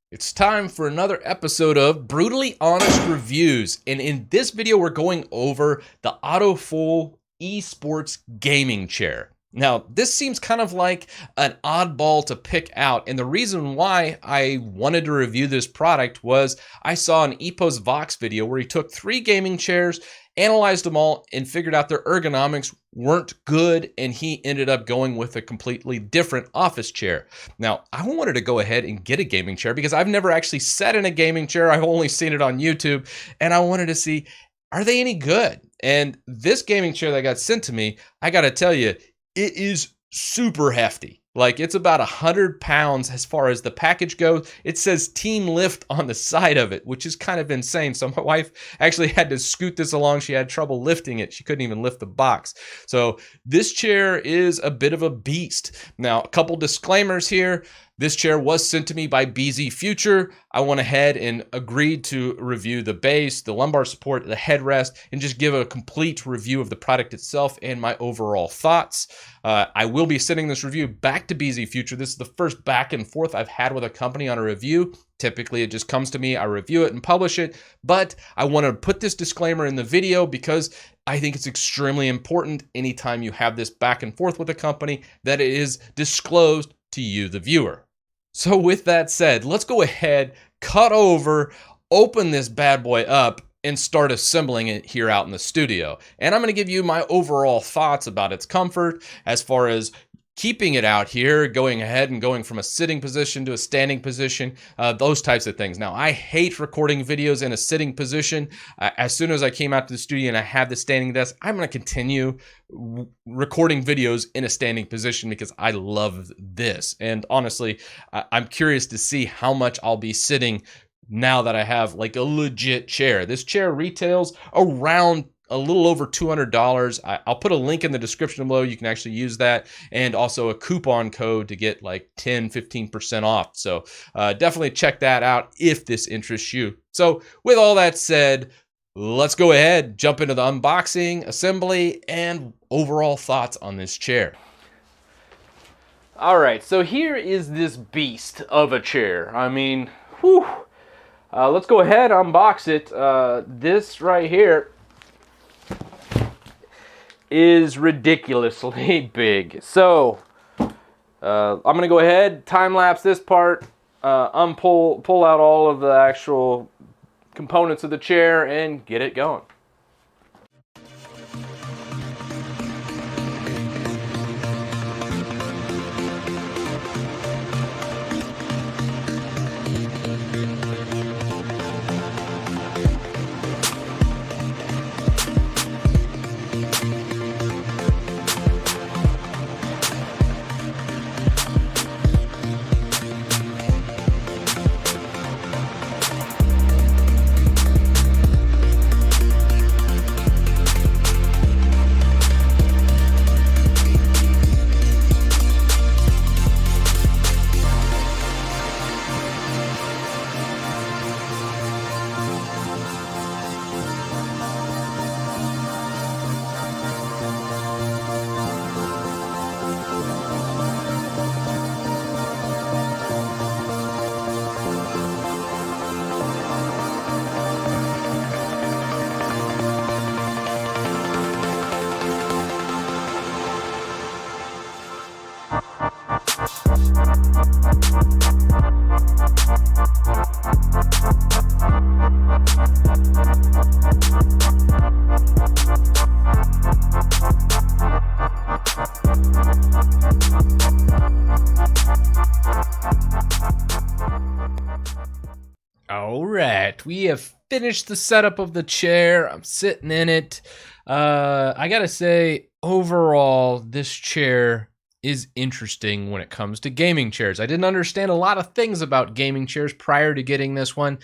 It's time for another episode of Brutally Honest Reviews. And in this video, we're going over the Autofull esports gaming chair. Now, this seems kind of like an oddball to pick out. And the reason why I wanted to review this product was I saw an Epos Vox video where he took 3 gaming chairs, analyzed them all, and figured out their ergonomics weren't good, and he ended up going with a completely different office chair. Now, I wanted to go ahead and get a gaming chair because I've never actually sat in a gaming chair. I've only seen it on YouTube, and I wanted to see, are they any good? And this gaming chair that got sent to me, I gotta tell you, it is super hefty. Like, it's about 100 pounds as far as the package goes. It says Team Lift on the side of it, which is kind of insane. So my wife actually had to scoot this along. She had trouble lifting it. She couldn't even lift the box. So this chair is a bit of a beast. Now, a couple disclaimers here. This chair was sent to me by BZ Future. I went ahead and agreed to review the base, the lumbar support, the headrest, and just give a complete review of the product itself and my overall thoughts. I will be sending this review back to BZ Future. This is the first back and forth I've had with a company on a review. Typically, it just comes to me, I review it and publish it, but I want to put this disclaimer in the video because I think it's extremely important anytime you have this back and forth with a company that it is disclosed to you, the viewer. So with that said, let's go ahead, cut over, open this bad boy up, and start assembling it here out in the studio. And I'm going to give you my overall thoughts about its comfort as far as keeping it out here, going ahead and going from a sitting position to a standing position, those types of things. Now, I hate recording videos in a sitting position. As soon as I came out to the studio and I have the standing desk, I'm going to continue recording videos in a standing position because I love this. And honestly, I'm curious to see how much I'll be sitting now that I have like a legit chair. This chair retails around a little over $200. I'll put a link in the description below. You can actually use that, and also a coupon code to get like 10-15% off. So definitely check that out if this interests you. So with all that said, let's go ahead, jump into the unboxing, assembly, and overall thoughts on this chair. All right, so here is this beast of a chair. I mean, whew. Let's go ahead, unbox it. This right here is ridiculously big. So I'm gonna go ahead, time lapse this part, pull out all of the actual components of the chair and get it going. All right, we have finished the setup of the chair. I'm sitting in it. I gotta say, overall, this chair is interesting when it comes to gaming chairs. I didn't understand a lot of things about gaming chairs prior to getting this one,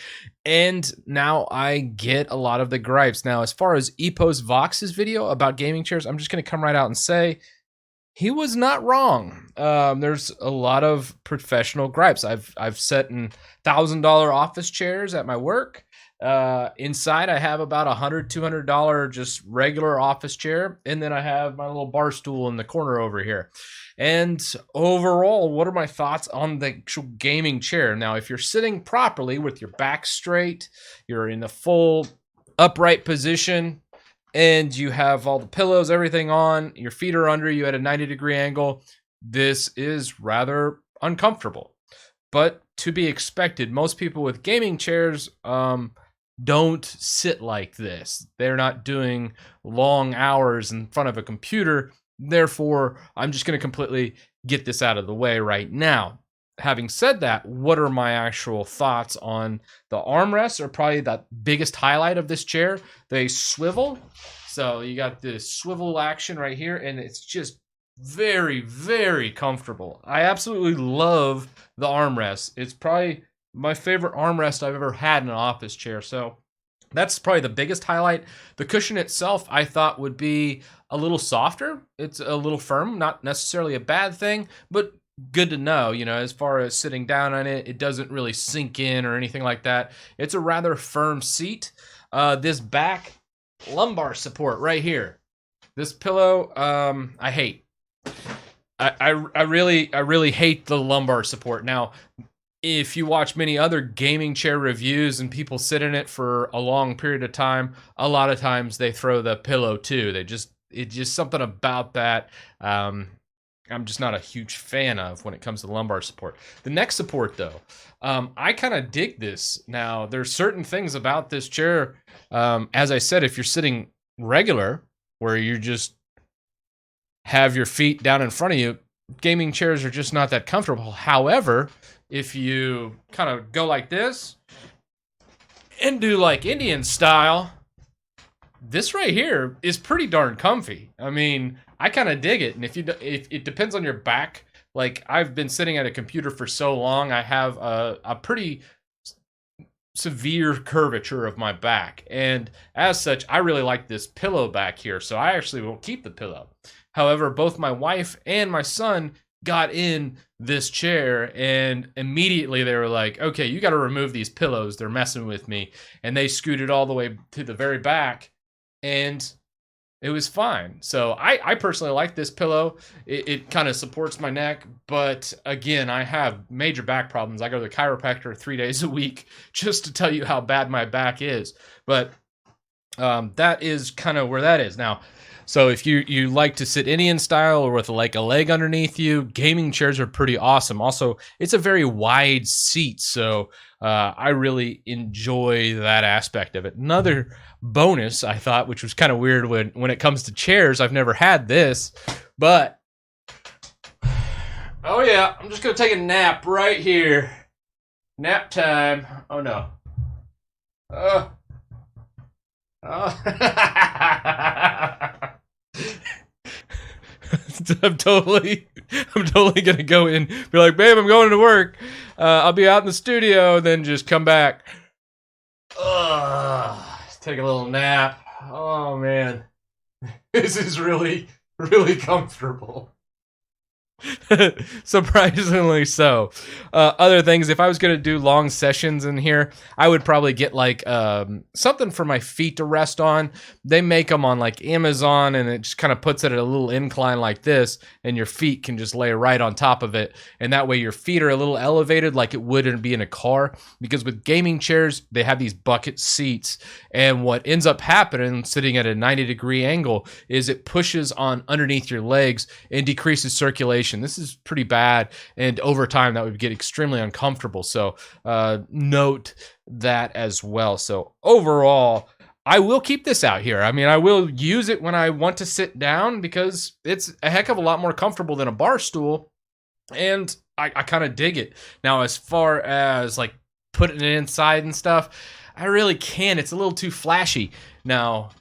and now I get a lot of the gripes. Now, as far as Epos Vox's video about gaming chairs, I'm just gonna come right out and say, he was not wrong. There's a lot of professional gripes. I've sat in $1,000 office chairs at my work. Inside, I have about $100, $200 just regular office chair, and then I have my little bar stool in the corner over here. And overall, what are my thoughts on the actual gaming chair? Now, if you're sitting properly with your back straight, you're in the full upright position, and you have all the pillows, everything on, your feet are under you at a 90-degree angle, this is rather uncomfortable. But to be expected, most people with gaming chairs don't sit like this. They're not doing long hours in front of a computer. Therefore, I'm just going to completely get this out of the way right now. Having said that, what are my actual thoughts on the armrests? Are probably the biggest highlight of this chair. They swivel. So you got this swivel action right here, and it's just very, very comfortable. I absolutely love the armrest. It's probably my favorite armrest I've ever had in an office chair. So that's probably the biggest highlight. The cushion itself, I thought, would be a little softer. It's a little firm, not necessarily a bad thing, but good to know, you know, as far as sitting down on it, it doesn't really sink in or anything like that. It's a rather firm seat. This back lumbar support right here, this pillow, I hate. I really hate the lumbar support. Now, if you watch many other gaming chair reviews and people sit in it for a long period of time, a lot of times they throw the pillow too. It's just something about that. I'm just not a huge fan of when it comes to lumbar support. The neck support, though, I kind of dig this. Now, there's certain things about this chair. As I said, if you're sitting regular, where you just have your feet down in front of you, gaming chairs are just not that comfortable. However, if you kind of go like this and do like Indian style, this right here is pretty darn comfy. I mean, I kind of dig it. And if it depends on your back. Like, I've been sitting at a computer for so long, I have a pretty severe curvature of my back. And as such, I really like this pillow back here. So I actually will keep the pillow. However, both my wife and my son got in this chair, and immediately they were like, okay, you got to remove these pillows. They're messing with me. And they scooted all the way to the very back, and it was fine. So I personally like this pillow. It kind of supports my neck, but again, I have major back problems. I go to the chiropractor 3 days a week just to tell you how bad my back is. But that is kind of where that is. Now, so if you like to sit Indian style or with like a leg underneath you, gaming chairs are pretty awesome. Also, it's a very wide seat, so I really enjoy that aspect of it. Another bonus, I thought, which was kind of weird when it comes to chairs, I've never had this, but oh yeah, I'm just gonna take a nap right here. Nap time. Oh no. Oh. I'm totally gonna go in, be like, babe, I'm going to work. I'll be out in the studio, and then just come back. Take a little nap. Oh man, this is really, really comfortable. Surprisingly so. Other things, if I was going to do long sessions in here, I would probably get like something for my feet to rest on. They make them on like Amazon, and it just kind of puts it at a little incline like this, and your feet can just lay right on top of it, and that way your feet are a little elevated like it would be in a car. Because with gaming chairs, they have these bucket seats, and what ends up happening sitting at a 90-degree angle is it pushes on underneath your legs and decreases circulation. This is pretty bad, and over time that would get extremely uncomfortable. So note that as well. So overall, I will keep this out here. I mean, I will use it when I want to sit down because it's a heck of a lot more comfortable than a bar stool, and I kind of dig it. Now, as far as like putting it inside and stuff, I really can't. It's a little too flashy. Now,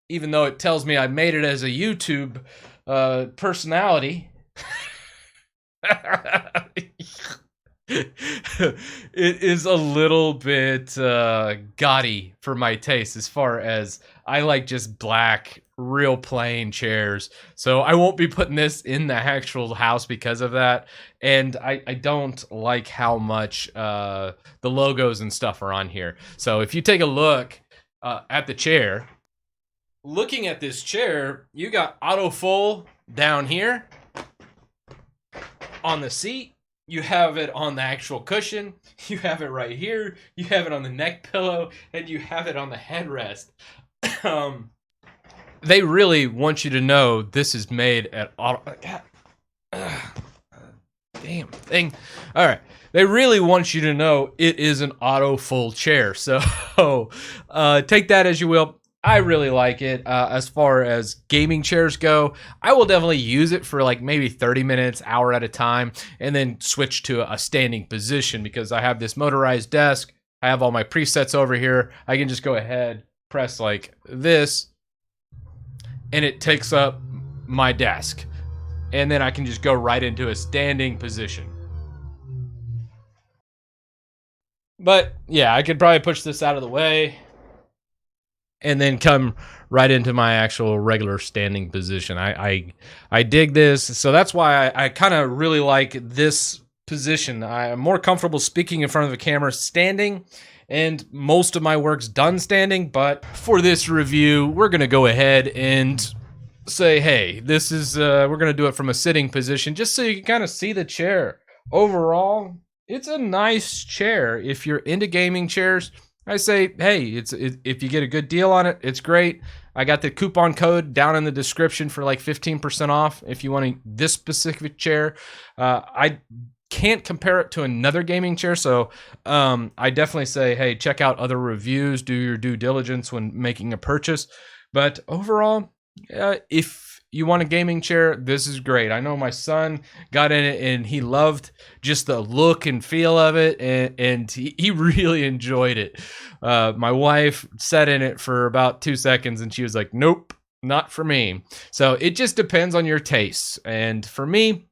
even though it tells me I made it as a YouTube personality, it is a little bit gaudy for my taste, as far as I like just black, real plain chairs. So I won't be putting this in the actual house because of that. And I don't like how much the logos and stuff are on here. So if you take a look at the chair, looking at this chair, you got Autofull down here on the seat. You have it on the actual cushion. You have it right here. You have it on the neck pillow, and you have it on the headrest. They really want you to know this is made at Auto. Damn thing. All right. They really want you to know it is an Autofull chair. So take that as you will. I really like it. As far as gaming chairs go, I will definitely use it for like maybe 30 minutes, hour at a time, and then switch to a standing position because I have this motorized desk. I have all my presets over here. I can just go ahead, press like this, and it takes up my desk. And then I can just go right into a standing position. But yeah, I could probably push this out of the way and then come right into my actual regular standing position. I dig this. So that's why I kind of really like this position. I'm more comfortable speaking in front of the camera standing, and most of my work's done standing. But for this review, we're going to go ahead and say, hey, this is, we're going to do it from a sitting position just so you can kind of see the chair. Overall, it's a nice chair. If you're into gaming chairs, I say, hey, if you get a good deal on it, it's great. I got the coupon code down in the description for like 15% off if you want this specific chair. I can't compare it to another gaming chair, so I definitely say, hey, check out other reviews, do your due diligence when making a purchase. But overall, if you want a gaming chair, this is great. I know my son got in it and he loved just the look and feel of it, and he really enjoyed it. My wife sat in it for about 2 seconds and she was like, nope, not for me. So it just depends on your tastes. And for me,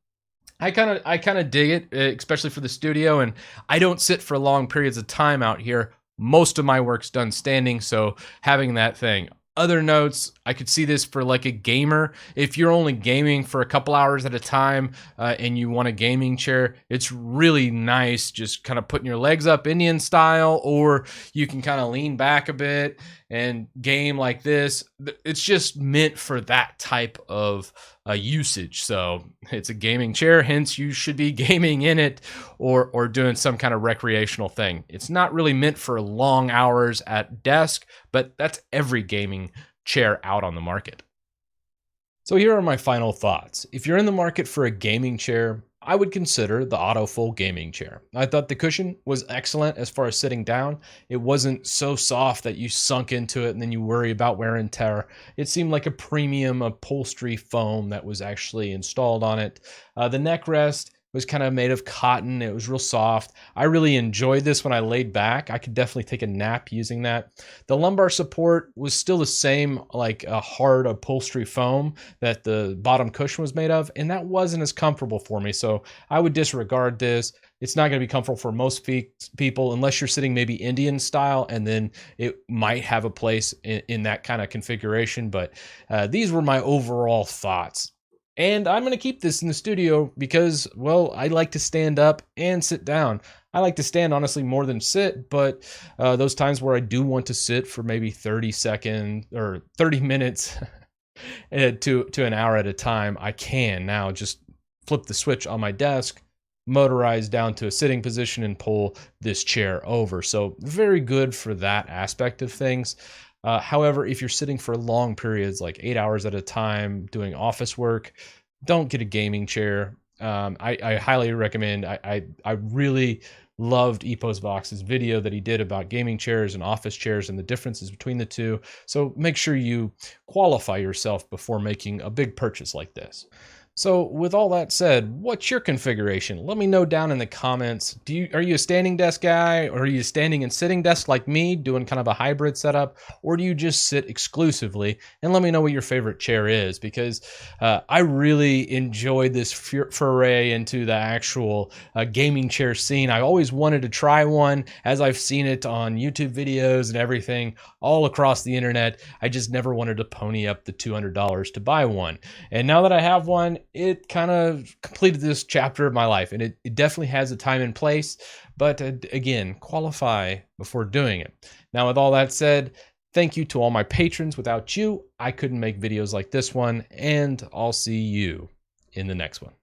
I kind of dig it, especially for the studio, and I don't sit for long periods of time out here. Most of my work's done standing, so having that thing. Other notes, I could see this for like a gamer. If you're only gaming for a couple hours at a time and you want a gaming chair, it's really nice just kind of putting your legs up Indian style, or you can kind of lean back a bit and game like this. It's just meant for that type of usage. So it's a gaming chair, hence you should be gaming in it or doing some kind of recreational thing. It's not really meant for long hours at desk, but that's every gaming chair out on the market. So here are my final thoughts. If you're in the market for a gaming chair, I would consider the Autofull gaming chair. I thought the cushion was excellent as far as sitting down. It wasn't so soft that you sunk into it and then you worry about wear and tear. It seemed like a premium upholstery foam that was actually installed on it. The neck rest was kind of made of cotton. It was real soft. I really enjoyed this when I laid back. I could definitely take a nap using that. The lumbar support was still the same, like a hard upholstery foam that the bottom cushion was made of, and that wasn't as comfortable for me. So I would disregard this. It's not going to be comfortable for most people unless you're sitting maybe Indian style, and then it might have a place in that kind of configuration. But these were my overall thoughts. And I'm going to keep this in the studio because, well, I like to stand up and sit down. I like to stand, honestly, more than sit, but those times where I do want to sit for maybe 30 seconds or 30 minutes to an hour at a time, I can now just flip the switch on my desk, motorize down to a sitting position, and pull this chair over. So very good for that aspect of things. However, if you're sitting for long periods, like 8 hours at a time, doing office work, don't get a gaming chair. I highly recommend. I really loved EposVox's video that he did about gaming chairs and office chairs and the differences between the two. So make sure you qualify yourself before making a big purchase like this. So with all that said, what's your configuration? Let me know down in the comments. Are you a standing desk guy, or are you a standing and sitting desk like me, doing kind of a hybrid setup, or do you just sit exclusively? And let me know what your favorite chair is, because I really enjoyed this foray into the actual gaming chair scene. I always wanted to try one, as I've seen it on YouTube videos and everything all across the internet. I just never wanted to pony up the $200 to buy one. And now that I have one, it kind of completed this chapter of my life, and it definitely has a time and place, but again, qualify before doing it. Now, with all that said, thank you to all my patrons. Without you, I couldn't make videos like this one, and I'll see you in the next one.